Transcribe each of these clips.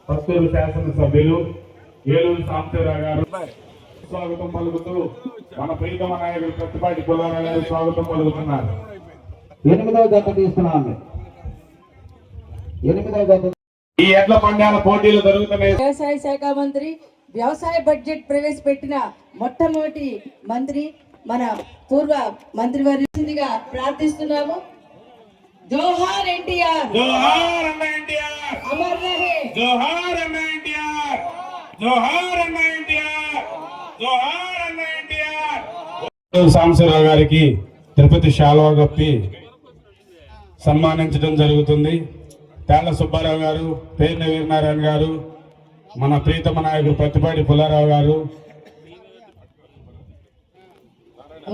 పత్తూరు శాసనసభ్యులు ఏలూరు సాంబశివరావు గారు స్వాగతం పలుకుతూ మన ప్రీతమ నాయకుడు ప్రతిపాటి పుల్లారావు గారు స్వాగతం పలుకుతున్నారు. 8వ జత తీసుకున్నాను. 8వ జత ఈ ఎడ్ల పందాల పోటీలు జరుగుతున్నాయి. వ్యవసాయ శాఖ మంత్రి వ్యవసాయ బడ్జెట్ ప్రవేశపెట్టిన మొట్టమొదటి మంత్రి మన పూర్వ మంత్రి వారిగా ప్రార్థిస్తున్నాము. జోహార్ ఎన్టీఆర్, జోహార్ అన్న ఎన్టీఆర్, అమర్ రహే, జోహార్ అన్న ఎన్టీఆర్, జోహార్ అన్న ఎన్టీఆర్, జోహార్ అన్న ఎన్టీఆర్. సాంబశివరావు గారికి తిరుపతి శాలువా కప్పి సన్మానించడం జరుగుతుంది. తేళ్ల సుబ్బారావు గారు, పేర్న వీరనారాయణ గారు, మన ప్రీతమ నాయకుడు ప్రతిపాటి పుల్లారావు గారు,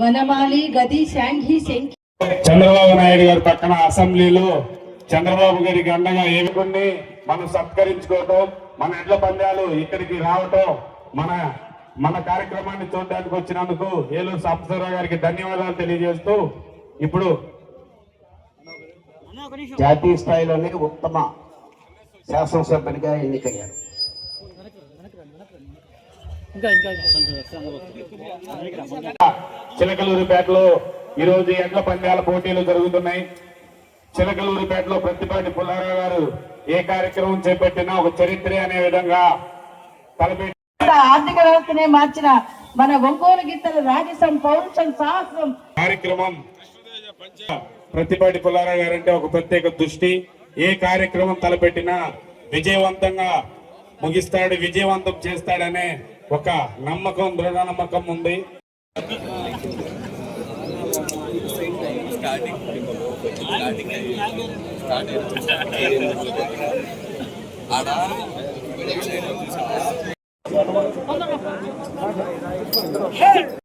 వనమాలి గది శాంఘి శంఖి చంద్రబాబు నాయుడు గారి పక్కన అసెంబ్లీలో చంద్రబాబు గారికి అండగా ఏమికొని మనం సత్కరించుకోవటం, మన ఎడ్ల పందాలు ఇక్కడికి రావటం, మన కార్యక్రమాన్ని చూడడానికి వచ్చినందుకు ఏలూరు సాంబశివరావు గారికి ధన్యవాదాలు తెలియజేస్తూ ఇప్పుడు జాతీయ స్థాయిలోనే ఉత్తమ శాసనసభ్యునిగా ఎన్నికయ్యారు. చిలకలూరిపేటలో ఈరోజు ఎడ్ల పందాల పోటీలు జరుగుతున్నాయి. చిలకలూరిపేటలో ప్రతిపాటి పుల్లారావు గారు ఏ కార్యక్రమం చేపట్టినా ఒక చరిత్ర అనే విధంగా తలపెట్టి ఆర్థిక వ్యవస్థనే మార్చిన మన ఒంగోలు గీతల రాజసం పౌరుషం సాహసం కార్యక్రమం. ప్రతిపాటి పుల్లారావు గారు అంటే ఒక ప్రత్యేక దృష్టి. ఏ కార్యక్రమం తలపెట్టినా విజయవంతంగా ముగిస్తాడు, విజయవంతం చేస్తాడనే ఒక నమ్మకం, దృఢ నమ్మకం ఉంది.